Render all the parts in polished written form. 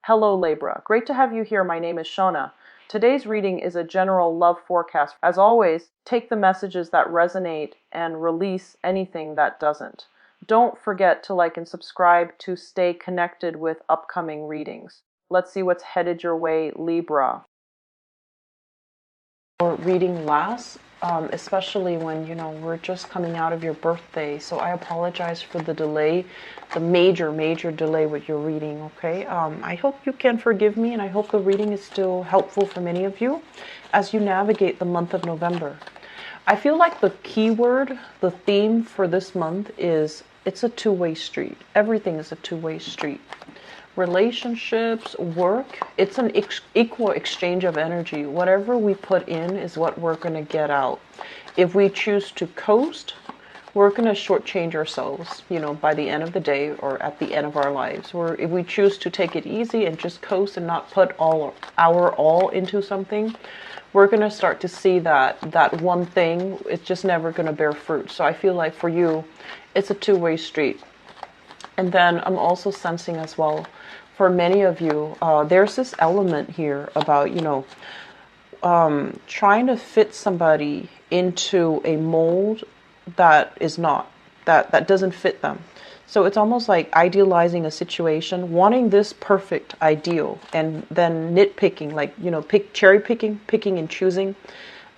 Hello Libra, great to have you here. My name is Shona. Today's reading is a general love forecast. As always, take the messages that resonate and release anything that doesn't. Don't forget to like and subscribe to stay connected with upcoming readings. Let's see what's headed your way, Libra. Or reading last, especially when we're just coming out of your birthday. So I apologize for the delay, the major delay with your reading. Okay, I hope you can forgive me, and I hope the reading is still helpful for many of you as you navigate the month of November. I feel like the keyword, the theme for this month is it's a two-way street. Everything is a two-way street. Relationships, work, it's an equal exchange of energy. Whatever we put in is what we're going to get out. If we choose to coast, we're going to shortchange ourselves, by the end of the day or at the end of our lives. Or if we choose to take it easy and just coast and not put our all into something, we're going to start to see that one thing, it's just never going to bear fruit. So I feel like for you, it's a two-way street. And then I'm also sensing as well, for many of you, there's this element here about, trying to fit somebody into a mold that is not, that doesn't fit them. So it's almost like idealizing a situation, wanting this perfect ideal, and then nitpicking, like, picking and choosing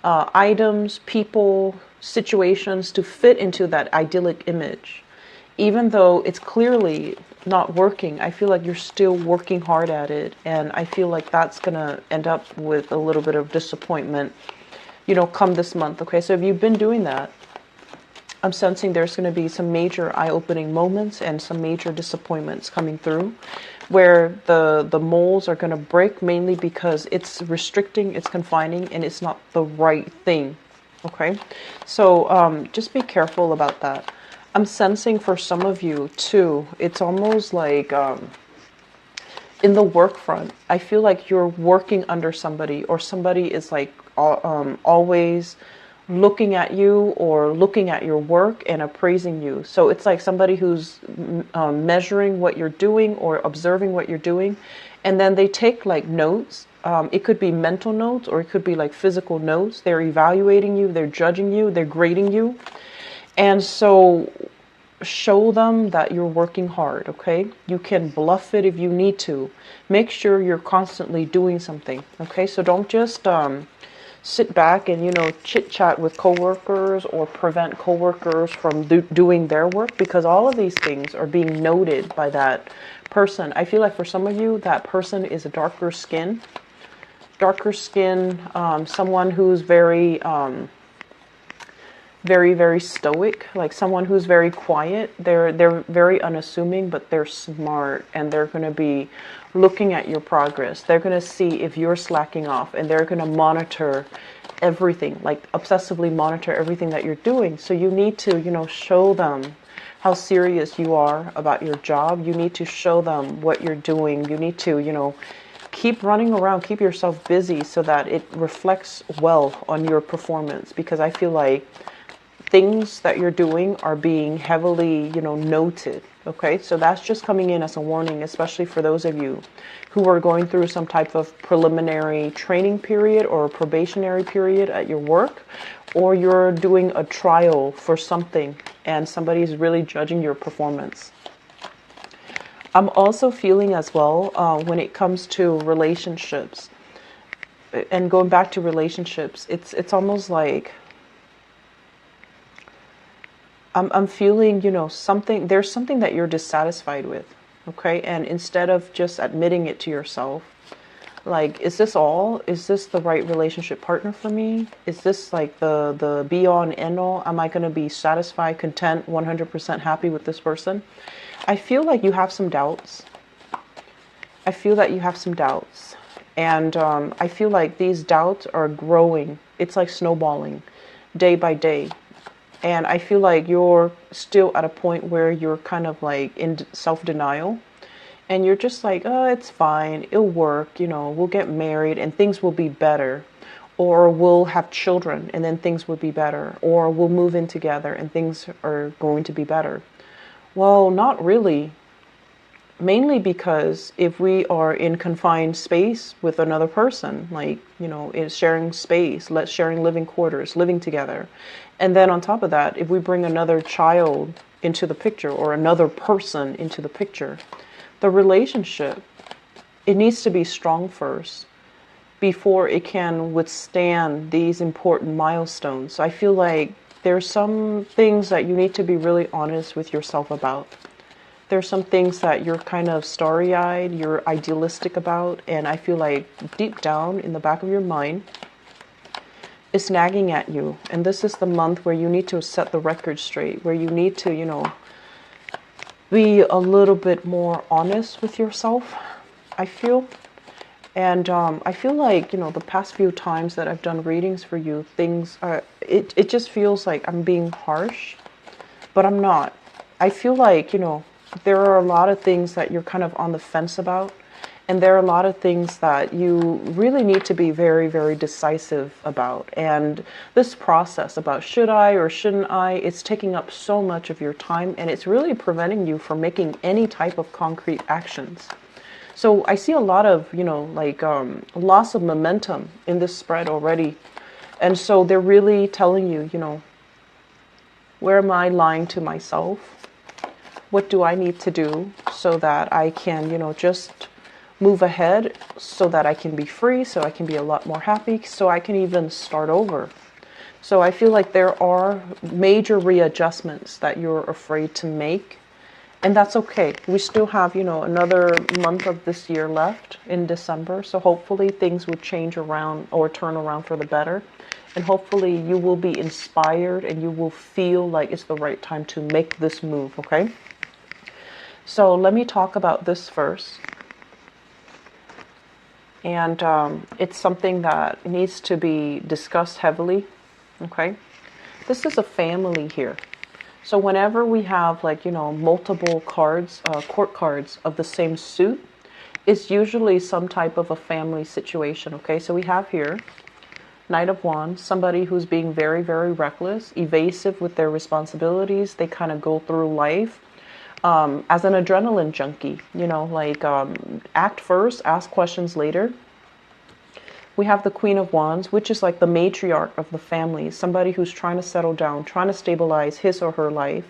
items, people, situations to fit into that idyllic image. Even though it's clearly not working, I feel like you're still working hard at it. And I feel like that's going to end up with a little bit of disappointment, come this month. Okay, so if you've been doing that, I'm sensing there's going to be some major eye-opening moments and some major disappointments coming through where the molds are going to break, mainly because it's restricting, it's confining, and it's not the right thing. Okay, so just be careful about that. I'm sensing for some of you too, it's almost like in the work front, I feel like you're working under somebody, or somebody is like always looking at you or looking at your work and appraising you. So it's like somebody who's measuring what you're doing or observing what you're doing, and then they take like notes. It could be mental notes, or it could be like physical notes. They're evaluating you, they're judging you, they're grading you. And so show them that you're working hard, okay? You can bluff it if you need to. Make sure you're constantly doing something, okay? So don't just sit back and, chit-chat with coworkers or prevent coworkers from doing their work, because all of these things are being noted by that person. I feel like for some of you, that person is a darker skin, someone who's very stoic, like someone who's very quiet. They're very unassuming, but they're smart, and they're going to be looking at your progress. They're going to see if you're slacking off, and they're going to monitor everything, like obsessively monitor everything that you're doing. So you need to, show them how serious you are about your job. You need to show them what you're doing. You need to, keep running around, keep yourself busy so that it reflects well on your performance, because I feel like things that you're doing are being heavily, noted. Okay, so that's just coming in as a warning, especially for those of you who are going through some type of preliminary training period or probationary period at your work, or you're doing a trial for something and somebody's really judging your performance. I'm also feeling as well when it comes to relationships, and going back to relationships, it's almost like I'm feeling, something, there's something that you're dissatisfied with, okay? And instead of just admitting it to yourself, like, is this all? Is this the right relationship partner for me? Is this like the be all and end all? Am I going to be satisfied, content, 100% happy with this person? I feel like you have some doubts. I feel that you have some doubts. And I feel like these doubts are growing. It's like snowballing day by day. And I feel like you're still at a point where you're kind of like in self-denial. And you're just like, oh, it's fine. It'll work. We'll get married and things will be better. Or we'll have children and then things will be better. Or we'll move in together and things are going to be better. Well, not really. Mainly because if we are in confined space with another person, like, is sharing space, let's sharing living quarters, living together. And then on top of that, if we bring another child into the picture or another person into the picture, the relationship, it needs to be strong first before it can withstand these important milestones. So I feel like there's some things that you need to be really honest with yourself about. There's some things that you're kind of starry-eyed, you're idealistic about, and I feel like deep down in the back of your mind, it's nagging at you. And this is the month where you need to set the record straight, where you need to, be a little bit more honest with yourself, I feel. And I feel like, the past few times that I've done readings for you, things are, it just feels like I'm being harsh, but I'm not. I feel like, there are a lot of things that you're kind of on the fence about. And there are a lot of things that you really need to be very, very decisive about. And this process about should I or shouldn't I, it's taking up so much of your time, and it's really preventing you from making any type of concrete actions. So I see a lot of, loss of momentum in this spread already. And so they're really telling you, where am I lying to myself? What do I need to do so that I can, just move ahead, so that I can be free, so I can be a lot more happy, so I can even start over. So I feel like there are major readjustments that you're afraid to make. And that's okay. We still have, another month of this year left in December. So hopefully things will change around or turn around for the better. And hopefully you will be inspired and you will feel like it's the right time to make this move, okay? So let me talk about this first. And it's something that needs to be discussed heavily, okay? This is a family here. So whenever we have multiple cards, court cards of the same suit, it's usually some type of a family situation, okay? So we have here Knight of Wands, somebody who's being very, very reckless, evasive with their responsibilities. They kind of go through life as an adrenaline junkie, act first, ask questions later. We have the Queen of Wands, which is like the matriarch of the family, somebody who's trying to settle down, trying to stabilize his or her life,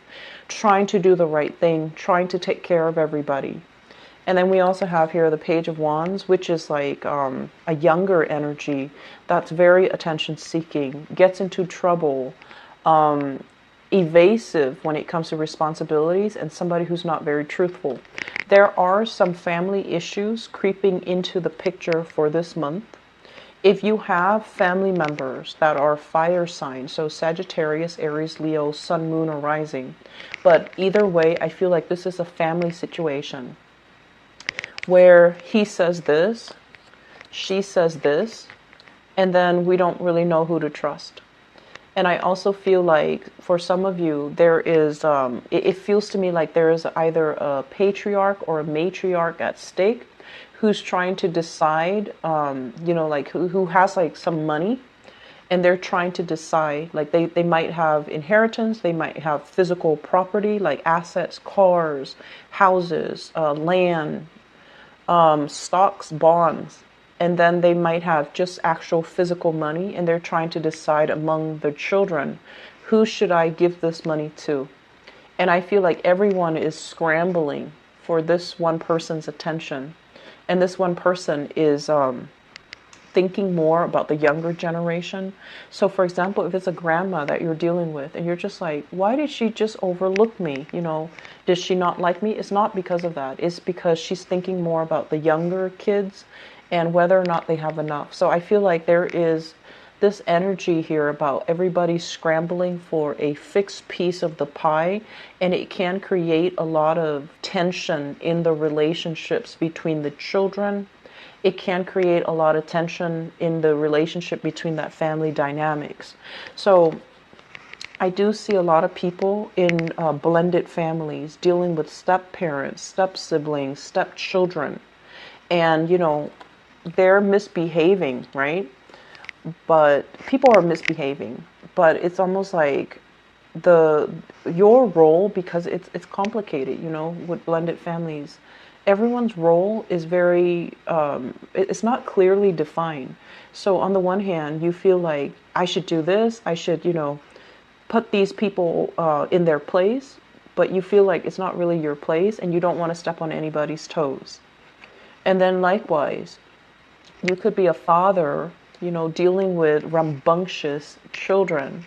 trying to do the right thing, trying to take care of everybody. And then we also have here the Page of Wands, which is like a younger energy that's very attention-seeking, gets into trouble, evasive when it comes to responsibilities, and somebody who's not very truthful. There are some family issues creeping into the picture for this month. If you have family members that are fire signs, so Sagittarius, Aries, Leo, Sun, Moon, or Rising, but either way, I feel like this is a family situation where he says this, she says this, and then we don't really know who to trust. And I also feel like for some of you, there is, it feels to me like there is either a patriarch or a matriarch at stake who's trying to decide, who has some money, and they're trying to decide, they might have inheritance, they might have physical property, like assets, cars, houses, land, stocks, bonds, and then they might have just actual physical money, and they're trying to decide among their children, who should I give this money to? And I feel like everyone is scrambling for this one person's attention. And this one person is thinking more about the younger generation. So for example, if it's a grandma that you're dealing with and you're just like, why did she just overlook me? Did she not like me? It's not because of that. It's because she's thinking more about the younger kids and whether or not they have enough. So I feel like there is this energy here about everybody scrambling for a fixed piece of the pie, and it can create a lot of tension in the relationships between the children. It can create a lot of tension in the relationship between that family dynamics. So I do see a lot of people in blended families dealing with step parents, step siblings, step children, and they're misbehaving, right? But people are misbehaving, but it's almost like your role, because it's complicated, with blended families, Everyone's role is very, it's not clearly defined. So on the one hand, you feel like I should do this, I should, put these people in their place, but you feel like it's not really your place and you don't want to step on anybody's toes. And then likewise, you could be a father, dealing with rambunctious children.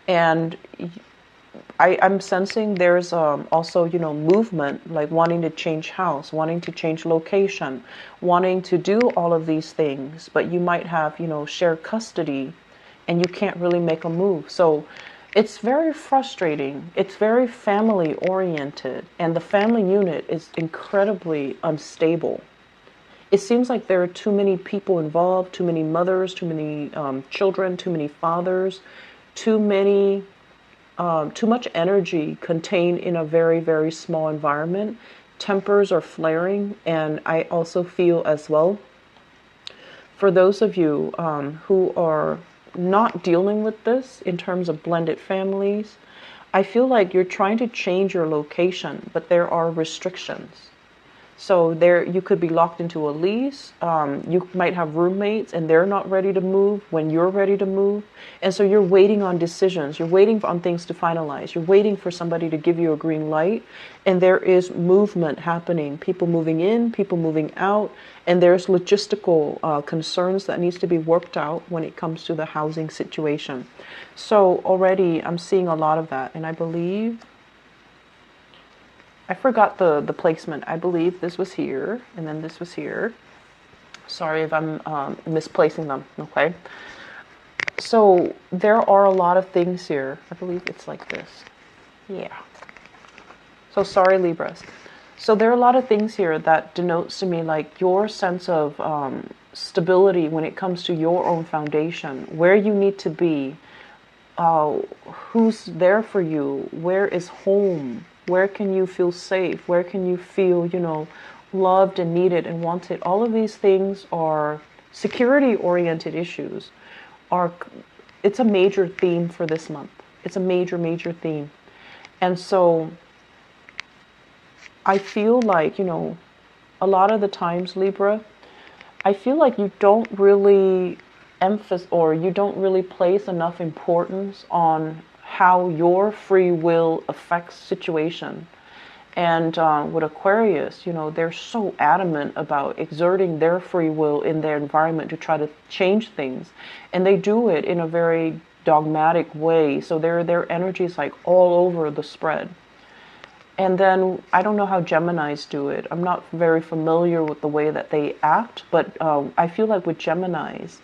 And I'm sensing there's also, movement, like wanting to change house, wanting to change location, wanting to do all of these things, but you might have, shared custody and you can't really make a move. So it's very frustrating. It's very family oriented, and the family unit is incredibly unstable. It seems like there are too many people involved, too many mothers, too many children, too many fathers, too many too much energy contained in a very, very small environment. Tempers are flaring, and I also feel as well, for those of you who are not dealing with this in terms of blended families, I feel like you're trying to change your location, but there are restrictions. So there, you could be locked into a lease. You might have roommates and they're not ready to move when you're ready to move. And so you're waiting on decisions. You're waiting on things to finalize. You're waiting for somebody to give you a green light. And there is movement happening. People moving in, people moving out. And there's logistical concerns that needs to be worked out when it comes to the housing situation. So already I'm seeing a lot of that. And I believe, I forgot the placement. I believe this was here, and then this was here. Sorry if I'm misplacing them, okay? So there are a lot of things here. I believe it's like this. Yeah. So sorry, Libras. So there are a lot of things here that denotes to me like your sense of stability when it comes to your own foundation, where you need to be, who's there for you, where is home, where can you feel safe, where can you feel, loved and needed and wanted. All of these things are security-oriented issues. It's a major theme for this month. It's a major, major theme. And so I feel like, a lot of the times, Libra, I feel like you don't really emphasize or you don't really place enough importance on how your free will affects situation. And with Aquarius, they're so adamant about exerting their free will in their environment to try to change things. And they do it in a very dogmatic way. So their energy is like all over the spread. And then I don't know how Geminis do it. I'm not very familiar with the way that they act, but I feel like with Geminis,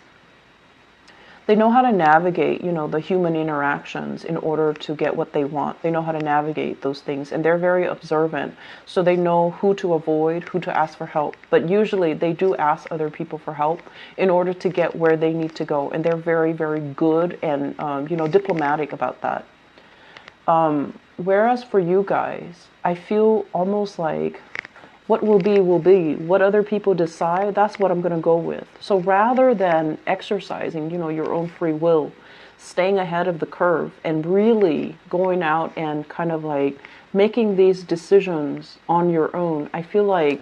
they know how to navigate, the human interactions in order to get what they want. They know how to navigate those things, and they're very observant. So they know who to avoid, who to ask for help. But usually they do ask other people for help in order to get where they need to go. And they're very, very good and, diplomatic about that. Whereas for you guys, I feel almost like what will be will be. What other people decide, that's what I'm going to go with. So rather than exercising, your own free will, staying ahead of the curve and really going out and kind of like making these decisions on your own, I feel like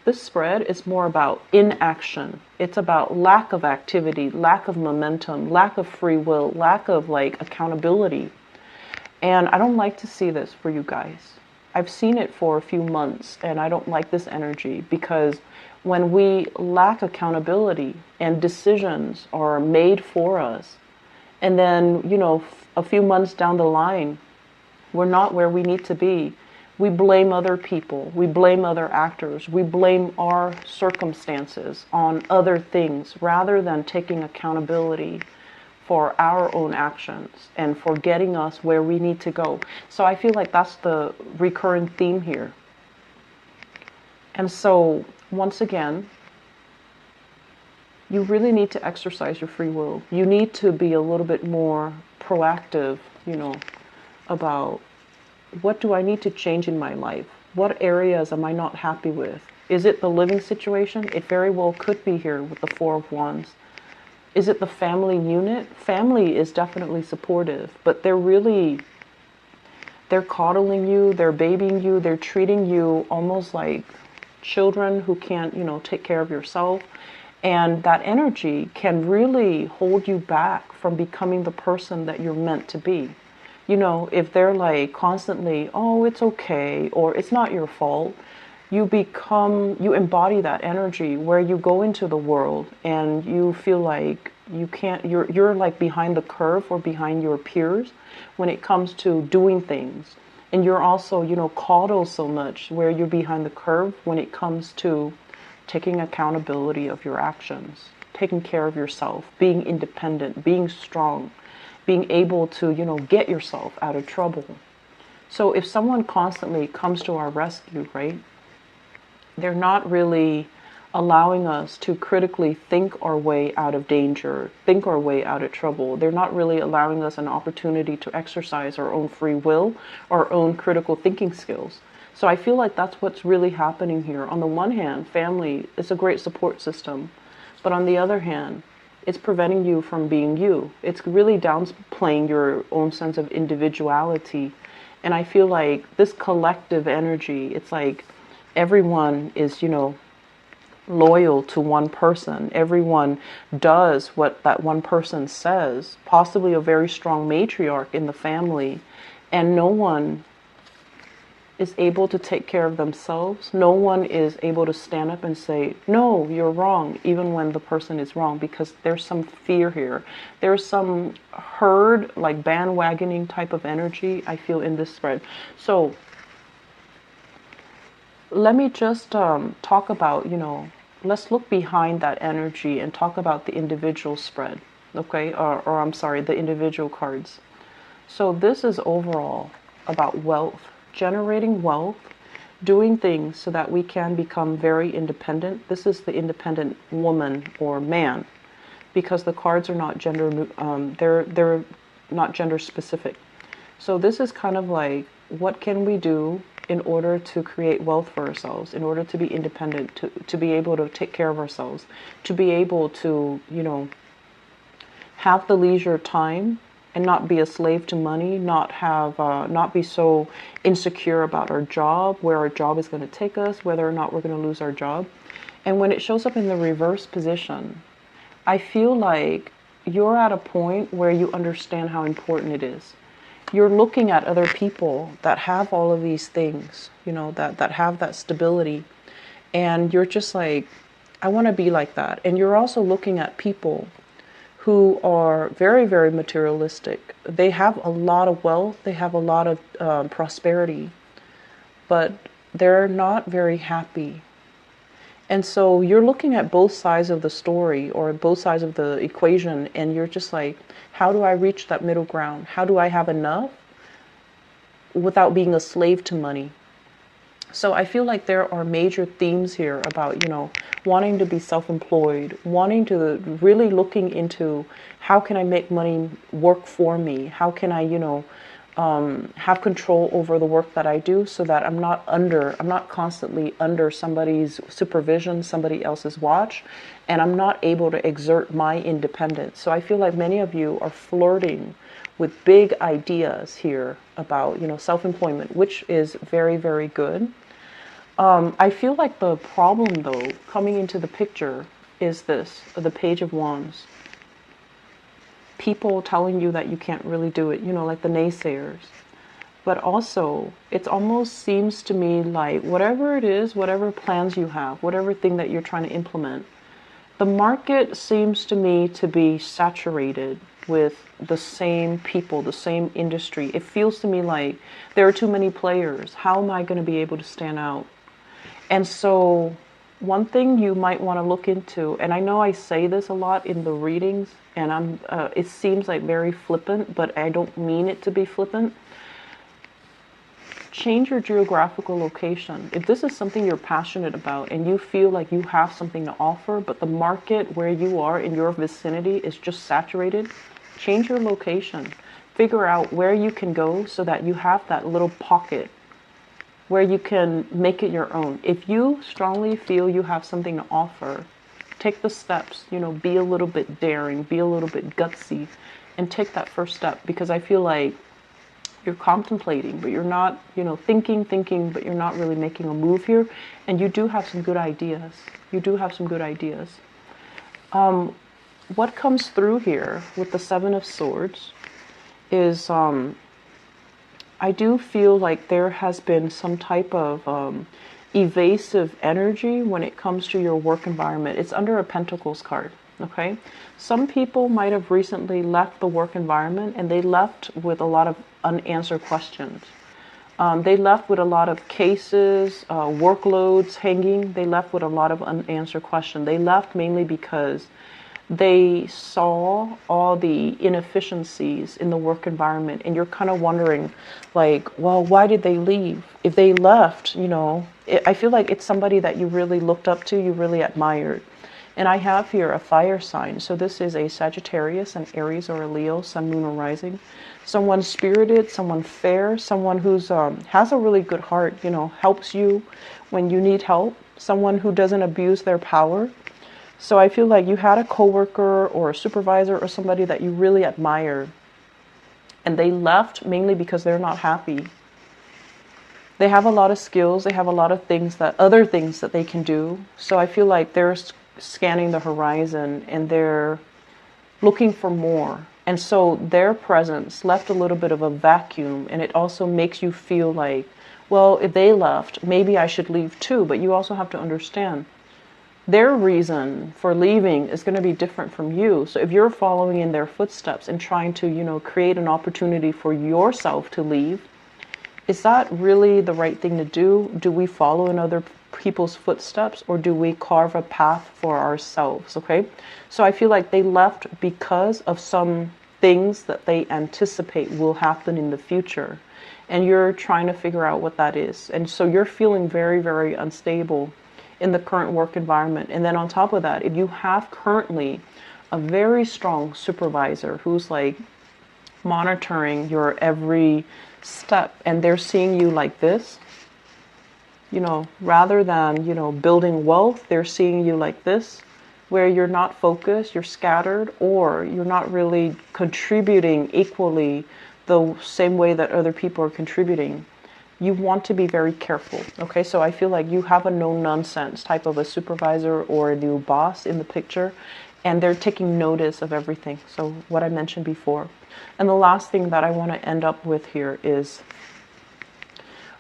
this spread is more about inaction. It's about lack of activity, lack of momentum, lack of free will, lack of like accountability. And I don't like to see this for you guys. I've seen it for a few months, and I don't like this energy because when we lack accountability and decisions are made for us, and then, a few months down the line, we're not where we need to be. We blame other people. We blame other actors. We blame our circumstances on other things rather than taking accountability for our own actions and for getting us where we need to go. So I feel like that's the recurring theme here. And so, once again, you really need to exercise your free will. You need to be a little bit more proactive, about what do I need to change in my life? What areas am I not happy with? Is it the living situation? It very well could be here with the Four of Wands. Is it the family unit? Family is definitely supportive, but they're coddling you, they're babying you, they're treating you almost like children who can't, take care of yourself. And that energy can really hold you back from becoming the person that you're meant to be. If they're like constantly, oh, it's okay, or it's not your fault, you embody that energy where you go into the world and you feel like you're like behind the curve or behind your peers when it comes to doing things. And you're also, coddled so much where you're behind the curve when it comes to taking accountability of your actions, taking care of yourself, being independent, being strong, being able to, get yourself out of trouble. So if someone constantly comes to our rescue, right, they're not really allowing us to critically think our way out of danger, think our way out of trouble. They're not really allowing us an opportunity to exercise our own free will, our own critical thinking skills. So I feel like that's what's really happening here. On the one hand, family is a great support system, but on the other hand, it's preventing you from being you. It's really downplaying your own sense of individuality. And I feel like this collective energy, it's like everyone is, loyal to one person. Everyone does what that one person says, possibly a very strong matriarch in the family, and no one is able to take care of themselves. No one is able to stand up and say, no, you're wrong, even when the person is wrong, because there's some fear here. There's some herd, like bandwagoning type of energy I feel in this spread. So let me just talk about, let's look behind that energy and talk about the individual spread, okay? Or I'm sorry, the individual cards. So this is overall about wealth, generating wealth, doing things so that we can become very independent. This is the independent woman or man, because the cards are not they're not gender specific. So this is kind of like, what can we do in order to create wealth for ourselves, in order to be independent, to be able to take care of ourselves, to be able to, have the leisure time and not be a slave to money, not be so insecure about our job, where our job is going to take us, whether or not we're going to lose our job. And when it shows up in the reverse position, I feel like you're at a point where you understand how important it is. You're looking at other people that have all of these things, that have that stability. And you're just like, I want to be like that. And you're also looking at people who are very, very materialistic. They have a lot of wealth. They have a lot of prosperity, but they're not very happy. And so you're looking at both sides of the story or both sides of the equation, and you're just like, how do I reach that middle ground? How do I have enough without being a slave to money? So I feel like there are major themes here about, wanting to be self-employed, wanting to really looking into how can I make money work for me? How can I, have control over the work that I do so that I'm not constantly under somebody's supervision, somebody else's watch, and I'm not able to exert my independence. So I feel like many of you are flirting with big ideas here about, self-employment, which is very, very good. I feel like the problem, though, coming into the picture is the Page of Wands. People telling you that you can't really do it, like the naysayers. But also, it almost seems to me like whatever it is, whatever plans you have, whatever thing that you're trying to implement, the market seems to me to be saturated with the same people, the same industry. It feels to me like there are too many players. How am I going to be able to stand out? And so one thing you might want to look into, and I know I say this a lot in the readings, and it seems like very flippant, but I don't mean it to be flippant. Change your geographical location. If this is something you're passionate about and you feel like you have something to offer, but the market where you are in your vicinity is just saturated, change your location. Figure out where you can go so that you have that little pocket where you can make it your own. If you strongly feel you have something to offer, take the steps, be a little bit daring, be a little bit gutsy, and take that first step, because I feel like You're contemplating, but you're not, thinking, but you're not really making a move here. And you do have some good ideas. You do have some good ideas. What comes through here with the Seven of Swords is I do feel like there has been some type of evasive energy when it comes to your work environment. It's under a Pentacles card, okay? Some people might have recently left the work environment and they left with a lot of unanswered questions. They left with a lot of cases, workloads hanging. They left with a lot of unanswered questions. They left mainly because they saw all the inefficiencies in the work environment, and you're kind of wondering, like, well, why did they leave? If they left, I feel like it's somebody that you really looked up to, you really admired. And I have here a fire sign. So this is a Sagittarius, an Aries, or a Leo, Sun, Moon, or Rising. Someone spirited, someone fair, someone who's has a really good heart, helps you when you need help, someone who doesn't abuse their power. So I feel like you had a coworker or a supervisor or somebody that you really admired, and they left mainly because they're not happy. They have a lot of skills. They have a lot of other things that they can do. So I feel like they're scanning the horizon and they're looking for more. And so their presence left a little bit of a vacuum, and it also makes you feel like, well, if they left, maybe I should leave too. But you also have to understand, their reason for leaving is going to be different from you. So if you're following in their footsteps and trying to, create an opportunity for yourself to leave, is that really the right thing to do? Do we follow in other people's footsteps, or do we carve a path for ourselves? Okay. So I feel like they left because of some things that they anticipate will happen in the future. And you're trying to figure out what that is. And so you're feeling very, very unstable in the current work environment. And then on top of that, if you have currently a very strong supervisor who's like monitoring your every step, and they're seeing you like this, rather than, building wealth, they're seeing you like this, where you're not focused, you're scattered, or you're not really contributing equally the same way that other people are contributing. You want to be very careful, okay? So I feel like you have a no-nonsense type of a supervisor or a new boss in the picture, and they're taking notice of everything. So what I mentioned before. And the last thing that I want to end up with here is,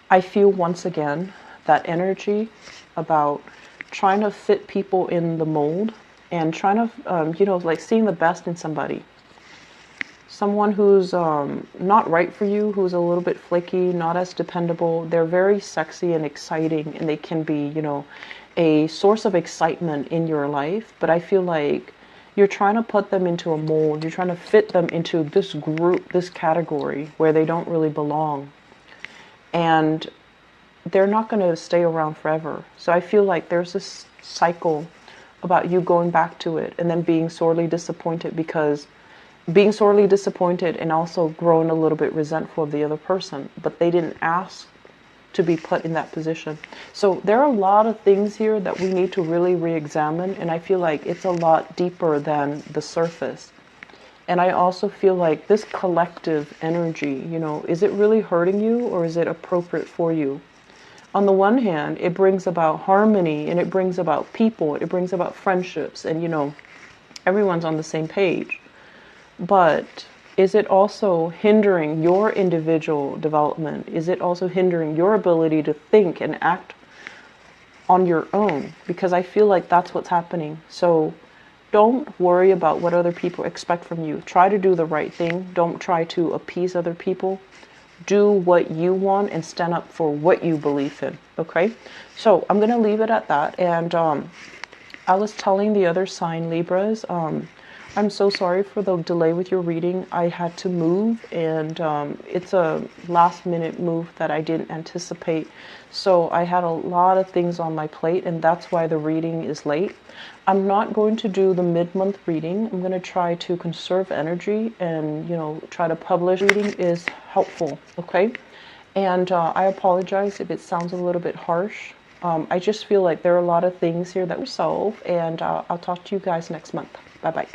I feel once again that energy about trying to fit people in the mold and trying to, like seeing the best in somebody. Someone who's not right for you, who's a little bit flaky, not as dependable. They're very sexy and exciting, and they can be, a source of excitement in your life. But I feel like you're trying to put them into a mold. You're trying to fit them into this group, this category where they don't really belong. And they're not going to stay around forever. So I feel like there's this cycle about you going back to it and then being sorely disappointed, and also growing a little bit resentful of the other person, but they didn't ask to be put in that position. So there are a lot of things here that we need to really re-examine, and I feel like it's a lot deeper than the surface. And I also feel like this collective energy, is it really hurting you, or is it appropriate for you? On the one hand, it brings about harmony, and it brings about people, it brings about friendships, and everyone's on the same page. But is it also hindering your individual development? Is it also hindering your ability to think and act on your own? Because I feel like that's what's happening. So don't worry about what other people expect from you. Try to do the right thing. Don't try to appease other people. Do what you want and stand up for what you believe in. Okay? So I'm going to leave it at that. And I was telling the other sign, Libras, I'm so sorry for the delay with your reading. I had to move, and it's a last minute move that I didn't anticipate. So I had a lot of things on my plate, and that's why the reading is late. I'm not going to do the mid-month reading. I'm going to try to conserve energy and, try to publish. Reading is helpful, okay? And I apologize if it sounds a little bit harsh. I just feel like there are a lot of things here that we solve, and I'll talk to you guys next month. Bye-bye.